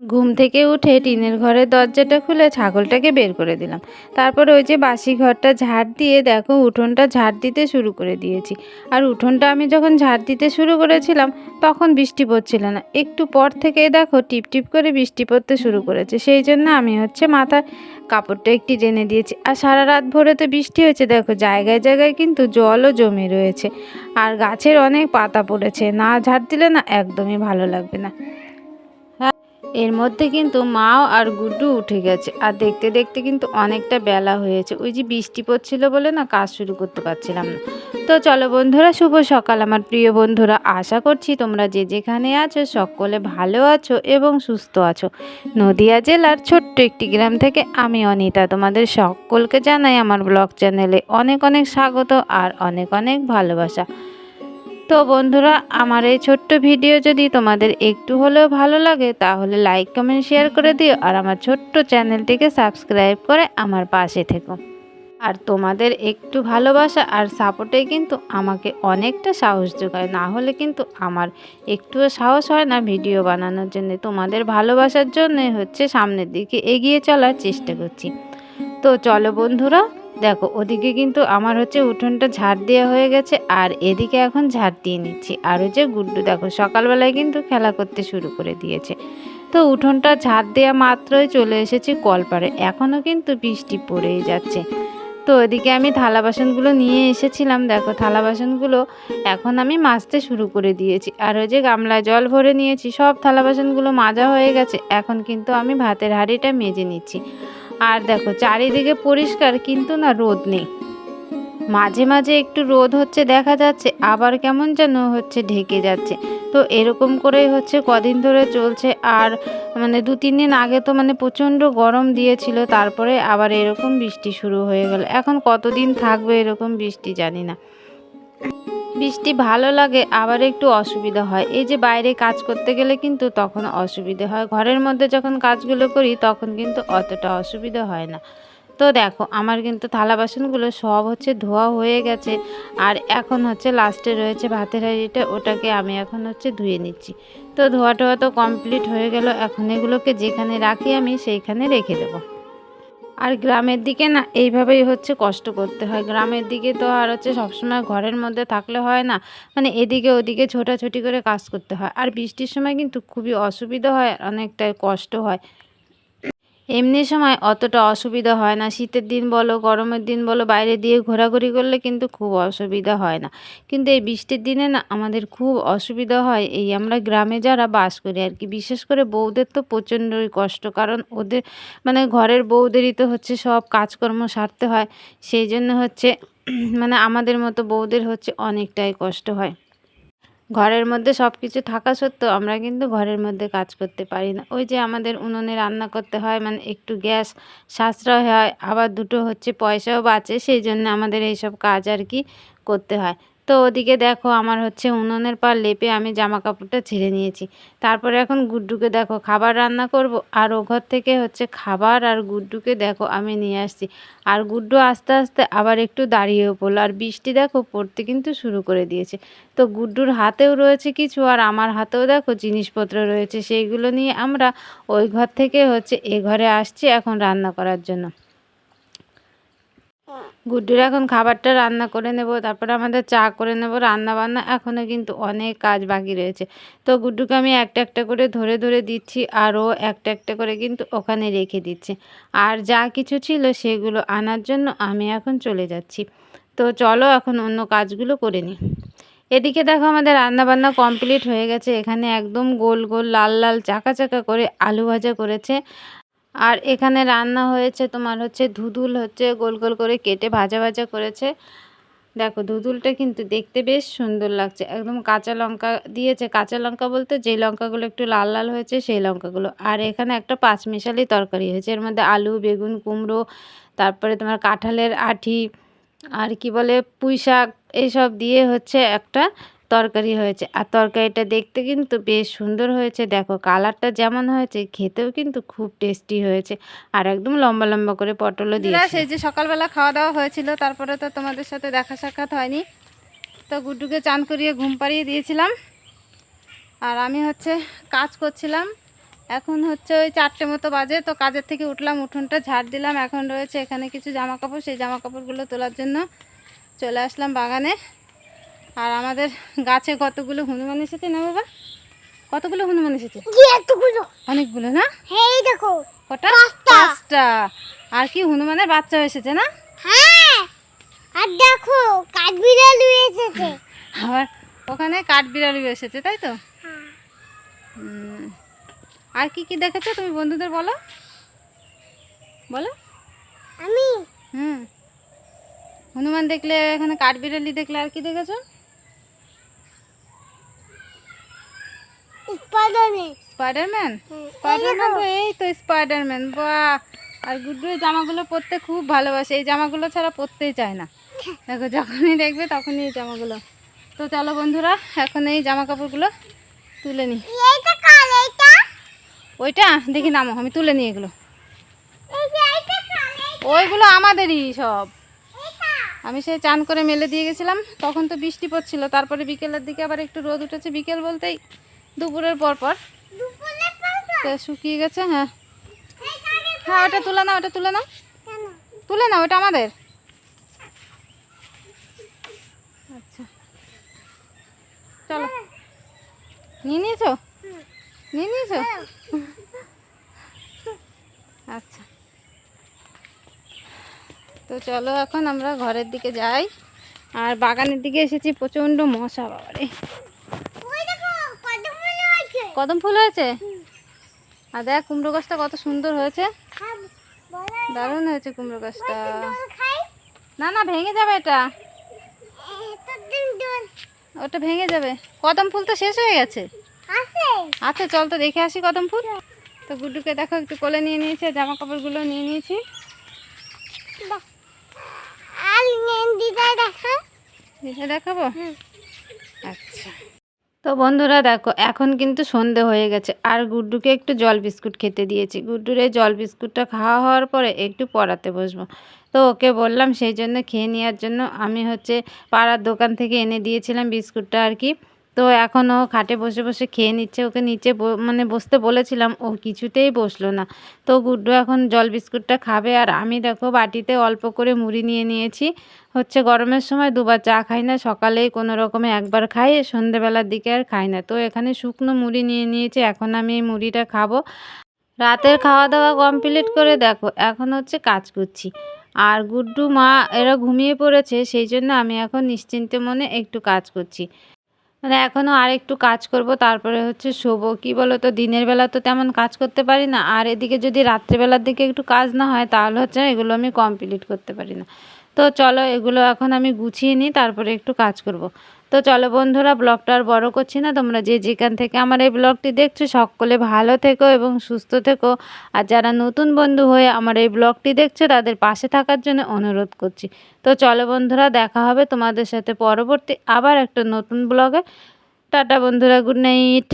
ঘুম থেকে উঠে টিনের ঘরের দরজাটা খুলে ছাগলটাকে বের করে দিলাম। তারপরে ওই যে বাসি ঘরটা ঝাড় দিয়ে দেখো উঠোনটা ঝাড় দিতে শুরু করে দিয়েছি। আর উঠোনটা আমি যখন ঝাড় দিতে শুরু করেছিলাম তখন বৃষ্টি পড়ছিল না, একটু পর থেকেই দেখো টিপ টিপ করে বৃষ্টি পড়তে শুরু করেছে। সেই জন্য আমি মাথায় কাপড়টা একটি টেনে দিয়েছি। আর সারা রাত ভোরে তো বৃষ্টি হয়েছে, দেখো জায়গায় জায়গায় কিন্তু জলও জমে রয়েছে। আর গাছের অনেক পাতা পড়েছে, না ঝাড় দিলে না একদমই ভালো লাগবে না। এর মধ্যে কিন্তু মাও আর গুড্ডু উঠে গেছে, আর দেখতে দেখতে কিন্তু অনেকটা বেলা হয়েছে। ওই যে বৃষ্টি পড়ছিল বলে না কাজ শুরু করতে পারছিলাম না। তো চলো বন্ধুরা, শুভ সকাল আমার প্রিয় বন্ধুরা। আশা করছি তোমরা যে যেখানে আছো সকলে ভালো আছো এবং সুস্থ আছো। নদিয়া জেলার ছোট্ট একটি গ্রাম থেকে আমি অনিতা তোমাদের সকলকে জানাই আমার ব্লগ চ্যানেলে অনেক অনেক স্বাগত আর অনেক অনেক ভালোবাসা। তো বন্ধুরা, আমার এই ছোট্ট ভিডিও যদি তোমাদের একটু হলেও ভালো লাগে তাহলে লাইক কমেন্ট শেয়ার করে দিও, আর আমার ছোট্ট চ্যানেলটিকে সাবস্ক্রাইব করে আমার পাশে থেকো। আর তোমাদের একটু ভালোবাসা আর সাপোর্টে কিন্তু আমাকে অনেকটা সাহস যোগায়, না হলে কিন্তু আমার একটুও সাহস হয় না ভিডিও বানানোর জন্য। তোমাদের ভালোবাসার জন্যই সামনের দিকে এগিয়ে চলার চেষ্টা করছি। তো চলো বন্ধুরা, দেখো ওদিকে কিন্তু আমার উঠোনটা ঝাড় দেওয়া হয়ে গেছে, আর এদিকে এখন ঝাড় দিয়ে নিচ্ছি। আর গুড্ডু দেখো সকালবেলায় কিন্তু খেলা করতে শুরু করে দিয়েছে। তো উঠোনটা ঝাড় দেওয়া মাত্রই চলে এসেছি কলপাড়ে, এখনও কিন্তু বৃষ্টি পড়েই যাচ্ছে। তো ওদিকে আমি থালা বাসনগুলো নিয়ে এসেছিলাম, দেখো থালা বাসনগুলো এখন আমি মাজতে শুরু করে দিয়েছি। আর ওই যে গামলায় জল ভরে নিয়েছি, সব থালা বাসনগুলো মাজা হয়ে গেছে। এখন কিন্তু আমি ভাতের হাঁড়িটা মেজে নিচ্ছি। আর দেখো চারিদিকে পরিষ্কার, কিন্তু না রোদ নেই। মাঝে মাঝে একটু রোদ দেখা যাচ্ছে, আবার কেমন যেন ঢেকে যাচ্ছে। তো এরকম করেই কদিন ধরে চলছে। আর মানে 2-3 দিন আগে তো প্রচণ্ড গরম দিয়েছিল, তারপরে আবার এরকম বৃষ্টি শুরু হয়ে গেল। এখন কতদিন থাকবে এরকম বৃষ্টি জানি না। বৃষ্টি ভালো লাগে, আবার একটু অসুবিধা হয়। এই যে বাইরে কাজ করতে গেলে কিন্তু তখন অসুবিধা হয়, ঘরের মধ্যে যখন কাজগুলো করি তখন কিন্তু অতটা অসুবিধা হয় না। তো দেখো আমার কিন্তু থালা বাসনগুলো সব ধোয়া হয়ে গেছে। আর এখন লাস্টে রয়েছে ভাতের হাঁড়িটা, ওটাকে আমি এখন ধুয়ে নিচ্ছি। তো ধোয়া টোয়া তো কমপ্লিট হয়ে গেল, এখন এগুলোকে যেখানে রাখি আমি সেইখানে রেখে দেবো। আর গ্রামের দিকে না এইভাবেই কষ্ট করতে হয়। গ্রামের দিকে তো আর সবসময় ঘরের মধ্যে থাকলে হয় না, এদিকে ওদিকে ছোটাছুটি করে কাজ করতে হয়। আর বৃষ্টির সময় কিন্তু খুবই অসুবিধা হয়, অনেকটাই কষ্ট হয়। এমনি সময় অতটা অসুবিধা হয় না, শীতের দিন বলো গরমের দিন বলো বাইরে দিয়ে ঘোরাঘুরি করলে কিন্তু খুব অসুবিধা হয় না। কিন্তু এই বৃষ্টির দিনে না আমাদের খুব অসুবিধা হয়, এই আমরা গ্রামে যারা বাস করি আর কি। বিশেষ করে বউদের তো প্রচণ্ডই কষ্ট, কারণ ওদের ঘরের বউদেরই তো সব কাজকর্ম সারতে হয়। সেই জন্য আমাদের মতো বউদের অনেকটাই কষ্ট হয়। ঘরের মধ্যে সব কিছু থাকা সত্ত্বেও আমরা কিন্তু ঘরের মধ্যে কাজ করতে পারি না। ওই যে আমাদের উনুনে রান্না করতে হয়, একটু গ্যাস সাশ্রয় হয়, আবার দুটো পয়সাও বাঁচে, সেই জন্য আমাদের এইসব কাজ আর কি করতে হয়। তো ওদিকে দেখো আমার উনুনের পার লেপে আমি জামা কাপড়টা ছেড়ে নিয়েছি। তারপরে এখন গুড্ডুকে দেখো খাবার রান্না করব, আর ও ঘর থেকে খাবার আর গুড্ডুকে দেখো আমি নিয়ে আসছি। আর গুড্ডু আস্তে আস্তে আবার একটু দাঁড়িয়েও পড়লো, আর বৃষ্টি দেখো পড়তে কিন্তু শুরু করে দিয়েছে। তো গুড্ডুর হাতেও রয়েছে কিছু, আর আমার হাতেও দেখো জিনিসপত্র রয়েছে, সেইগুলো নিয়ে আমরা ওই ঘর থেকে এ ঘরে আসছি এখন রান্না করার জন্য। গুড্ডুর এখন খাবারটা রান্না করে নেব, তারপরে আমাদের চা করে নেব। রান্না বান্না এখনও কিন্তু অনেক কাজ বাকি রয়েছে। তো গুড্ডুকে আমি একটা একটা করে ধরে ধরে দিচ্ছি, আর ও একটা একটা করে কিন্তু ওখানে রেখে দিচ্ছে। আর যা কিছু ছিল সেগুলো আনার জন্য আমি এখন চলে যাচ্ছি। তো চলো এখন অন্য কাজগুলো করে নিই। এদিকে দেখো আমাদের রান্নাবান্না কমপ্লিট হয়ে গেছে। এখানে একদম গোল গোল লাল লাল চাকা চাকা করে আলু ভাজা করেছে। আর এখানে রান্না হয়েছে তোমার ধুদুল গোল গোল করে কেটে ভাজা ভাজা করেছে। দেখো ধুদুলটা কিন্তু দেখতে বেশ সুন্দর লাগছে, একদম কাঁচা লঙ্কা দিয়েছে। কাঁচা লঙ্কা বলতে যেই লঙ্কাগুলো একটু লাল লাল হয়েছে সেই লঙ্কাগুলো। আর এখানে একটা পাঁচমিশালি তরকারি হয়েছে, এর মধ্যে আলু বেগুন কুমড়ো, তারপরে তোমার কাঁঠালের আঁটি, আর কি বলে পুঁই শাক, এইসব দিয়ে একটা তরকারি হয়েছে। আর তরকারিটা দেখতে কিন্তু বেশ সুন্দর হয়েছে, দেখো কালারটা যেমন হয়েছে খেতেও কিন্তু খুব টেস্টি হয়েছে। আর একদম লম্বা লম্বা করে পটলও দিয়েছে। সেই যে সকালবেলা খাওয়া দাওয়া হয়েছিল, তারপরে তো তোমাদের সাথে দেখা সাক্ষাৎ হয়নি। তো গুড্ডুকে চান করিয়ে ঘুম পাড়িয়ে দিয়েছিলাম, আর আমি কাজ করছিলাম। এখন হচ্ছে ওই 4টে মতো বাজে। তো কাজের থেকে উঠলাম, উঠোনটা ঝাড় দিলাম। এখন রয়েছে এখানে কিছু জামা কাপড়, সেই জামা কাপড়গুলো তোলার জন্য চলে আসলাম বাগানে। আর আমাদের গাছে কতগুলো হনুমান এসেছে না বাবা? কতগুলো হনুমান এসেছে? অনেকগুলো না? এই দেখো কটা? 5টা। আর কি হনুমানের বাচ্চা এসেছে না? হ্যাঁ, আর দেখো কাঠবিড়ালি এসেছে। আবার ওখানে কাঠবিড়ালি এসেছে, তাই তো? আর কি কি দেখেছো তুমি বন্ধুদের বলো বলো। আমি হনুমান দেখলে, এখানে কাঠবিড়ালি দেখলে, আর কি দেখেছো? স্পাইডারম্যান। স্পাইডারম্যান তো এই তো স্পাইডারম্যান। বাহ! আর গুড্ডু এই জামাগুলো পরতে খুব ভালোবাসে, এই জামাগুলো ছাড়া পরতেই চায় না। দেখো যখনই দেখবে তখনই এই জামাগুলো। তো চলো বন্ধুরা, এখন এই জামা কাপড়গুলো তুলে নিই। ওইটা দেখি নামো, আমি তুলে নিই এগুলো। ওইগুলো আমাদেরই সব। আমি সেই চান করে মেলে দিয়ে গেছিলাম, তখন তো বৃষ্টি পড়ছিল। তারপরে বিকেলের দিকে আবার একটু রোদ উঠেছে, বিকেল বলতেই দুপুরের পর তো শুকিয়ে গেছে। হ্যাঁ হ্যাঁ, ওটা তুলে নাও, ওটা তুলে নাও, তুলে নাও, ওটা আমাদের। আচ্ছা চলো, নিয়ে নিয়েছো? নিয়ে নিয়েছো? আচ্ছা, তো চলো এখন আমরা ঘরের দিকে যাই। আর বাগানের দিকে এসেছি, প্রচণ্ড মশা বাবারে। কদম ফুল হয়েছে? আর দেখ কুমড়ো গাছটা কত সুন্দর হয়েছে, দারুণ হয়েছে কুমড়ো গাছটা। না না, ভেঙে যাবে এটা, ওটা ভেঙে যাবে। কদম ফুল তো শেষ হয়ে গেছে। আচ্ছা চল তো দেখে আসি কদম ফুল। তো গুড্ডুকে দেখো একটু কোলে নিয়ে নিয়েছে, জামা কাপড়গুলো নিয়ে নিয়েছি। দেখাবো? আচ্ছা, তো বন্ধুরা দেখো এখন কিন্তু সন্ধে হয়ে গেছে। আর গুড্ডুকে একটু জল বিস্কুট খেতে দিয়েছি। গুড্ডুর এই জল বিস্কুটটা খাওয়া হওয়ার পরে একটু পড়াতে বসবো। তো ওকে বললাম সেই জন্য খেয়ে নেওয়ার জন্য। আমি হচ্ছে পাড়ার দোকান থেকে এনে দিয়েছিলাম বিস্কুটটা আর কি। তো এখন ও খাটে বসে বসে খেয়ে নিচ্ছে। ওকে নিচে মানে বসতে বলেছিলাম, ও কিছুতেই বসলো না। তো গুড্ডু এখন জল বিস্কুটটা খাবে। আর আমি দেখো বাটিতে অল্প করে মুড়ি নিয়ে নিয়েছি। হচ্ছে গরমের সময় দুবার চা খাই না, সকালেই কোনো রকমে একবার খাই, সন্ধেবেলার দিকে আর খাই না। তো এখানে শুকনো মুড়ি নিয়ে নিয়েছি, এখন আমি এই মুড়িটা খাবো। রাতের খাওয়া দাওয়া কমপ্লিট করে দেখো এখন হচ্ছে কাজ করছি। আর গুড্ডু মা এরা ঘুমিয়ে পড়েছে, সেই জন্য আমি এখন নিশ্চিন্তে মনে একটু কাজ করছি। মানে এখনও আর একটু কাজ করব, তারপরে হচ্ছে শোবো। কি বলো তো, দিনের বেলা তো তেমন কাজ করতে পারি না, আর এদিকে যদি রাত্রেবেলার দিকে একটু কাজ না হয় তাহলে হচ্ছে এগুলো আমি কমপ্লিট করতে পারি না। তো চলো এগুলো এখন আমি গুছিয়ে নিই, তারপরে একটু কাজ করব। তো চলো বন্ধুরা, ব্লগটা আর বড় করছি না। তোমরা যে যেখান থেকে আমার এই ব্লগটি দেখছো সকলে ভালো থেকো এবং সুস্থ থেকো। আর যারা নতুন বন্ধু হয়ে আমার এই ব্লগটি দেখছো তাদের পাশে থাকার জন্য অনুরোধ করছি। তো চলো বন্ধুরা, দেখা হবে তোমাদের সাথে পরবর্তী আবার একটা নতুন ব্লগে। টাটা বন্ধুরা, গুড নাইট।